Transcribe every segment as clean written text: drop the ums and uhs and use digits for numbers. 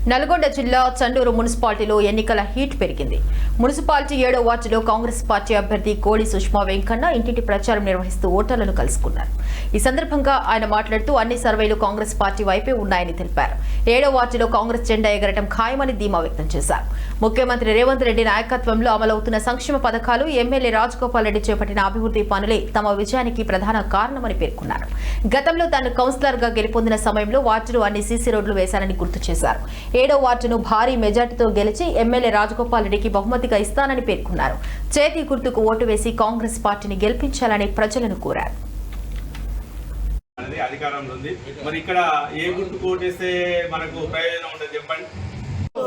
నల్గొండ జిల్లా చండూరు మున్సిపాలిటీలో ఎన్నికల హీట్ పెరిగింది. మున్సిపాలిటీ 7వ వార్డులో కాంగ్రెస్ పార్టీ అభ్యర్థి కోడి సుష్మా వెంకన్న ఇంటింటి ప్రచారం నిర్వహిస్తూ ఓటర్లను కలుసుకున్నారు. ఈ సందర్భంగా ఆయన మాట్లాడుతూ అన్ని సర్వేలు కాంగ్రెస్ పార్టీ వైపే ఉన్నాయని తెలిపారు. 7వ వార్డులో కాంగ్రెస్ జెండా ఎగరటం ఖాయమని ధీమా వ్యక్తం చేశారు. ముఖ్యమంత్రి రేవంత్ రెడ్డి నాయకత్వంలో అమలవుతున్న సంక్షేమ పథకాలు, ఎమ్మెల్యే రాజగోపాల్ రెడ్డి చేపట్టిన అభివృద్ధి పనులే తమ విజయానికి ప్రధాన కారణమని పేర్కొన్నారు. గతంలో తాను కౌన్సిలర్ గా గెలుపొందిన సమయంలో వార్డులో అన్ని సీసీ రోడ్లు వేశారని గుర్తు చేశారు. 7వ వార్డును భారీ మెజార్టీతో గెలిచి ఎమ్మెల్యే రాజగోపాల్ రెడ్డికి బహుమతిగా ఇస్తానని పేర్కొన్నారు. చేతి గుర్తుకు ఓటు వేసి కాంగ్రెస్ పార్టీని గెలిపించాలని ప్రజలను కోరారు. అధికారంలో ఉంది. మరి ఇక్కడ ఏ గుర్తుకు ఓటేస్తే మనకు ప్రయోజనం ఉంటుంది చెప్పండి.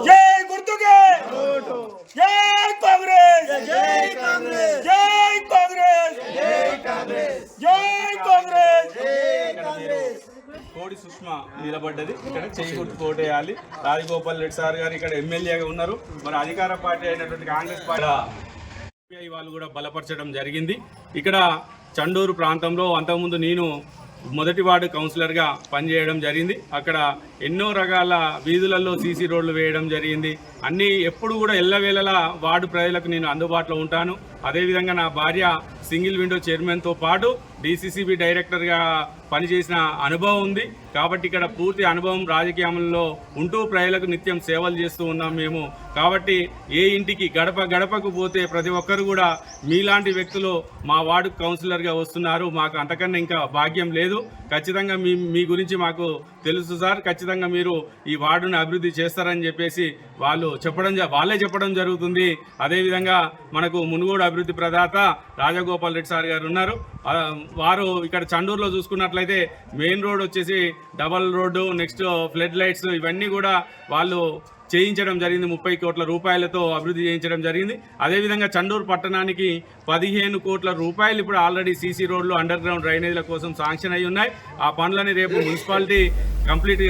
జై గుర్తుకే జై కాంగ్రెస్ జై కాంగ్రెస్ జై కాంగ్రెస్ జై కాంగ్రెస్ జై కాంగ్రెస్ జై కాంగ్రెస్. కోడి సుష్మా నిలబడ్డది. ఇక్కడ చేయి గుర్తుకు ఓటేయాలి. రాజగోపాల్ రెడ్డి సార్ గారు ఇక్కడ ఎమ్మెల్యేగా ఉన్నారు. మరి అధికార పార్టీ అయినటువంటి కాంగ్రెస్ పార్టీ వాళ్ళు కూడా బలపరచడం జరిగింది. ఇక్కడ చండూరు ప్రాంతంలో అంతకుముందు నేను మొదటి వార్డు కౌన్సిలర్గా పనిచేయడం జరిగింది. అక్కడ ఎన్నో రకాల వీధులలో సీసీ రోడ్లు వేయడం జరిగింది. అన్నీ ఎప్పుడు కూడా ఎల్లవేళలా వార్డు ప్రజలకు నేను అందుబాటులో ఉంటాను. అదేవిధంగా నా భార్య సింగిల్ విండో చైర్మన్తో పాటు DCCB డైరెక్టర్గా పనిచేసిన అనుభవం ఉంది. కాబట్టి ఇక్కడ పూర్తి అనుభవం రాజకీయంలో ఉంటూ ప్రజలకు నిత్యం సేవలు చేస్తూ ఉన్నాం మేము. కాబట్టి ఏ ఇంటికి గడపకు పోతే ప్రతి ఒక్కరు కూడా మీలాంటి వ్యక్తులు మా వార్డు కౌన్సిలర్గా వస్తున్నారు, మాకు అంతకన్నా ఇంకా భాగ్యం లేదు, ఖచ్చితంగా మీ గురించి మాకు తెలుసు సార్, ఖచ్చితంగా మీరు ఈ వార్డును అభివృద్ధి చేస్తారని చెప్పేసి వాళ్ళే చెప్పడం జరుగుతుంది. అదేవిధంగా మనకు మునుగోడు అభివృద్ధి ప్రదాత రాజగోపాల్ రెడ్డి సార్ గారు ఉన్నారు. వారు ఇక్కడ చండూరులో చూసుకున్నట్లయితే మెయిన్ రోడ్ వచ్చేసి double road, next flood lights ఇవన్నీ కూడా వాళ్ళు చేయించడం జరిగింది. 30 కోట్ల రూపాయలతో అభివృద్ధి చేయించడం జరిగింది. అదేవిధంగా చండూరు పట్టణానికి 15 కోట్ల రూపాయలు ఇప్పుడు ఆల్రెడీ సీసీ రోడ్లు, అండర్ గ్రౌండ్ డ్రైనేజీల కోసం శాంక్షన్ అయి ఉన్నాయి. ఆ పనులని రేపు మున్సిపాలిటీ కంప్లీట్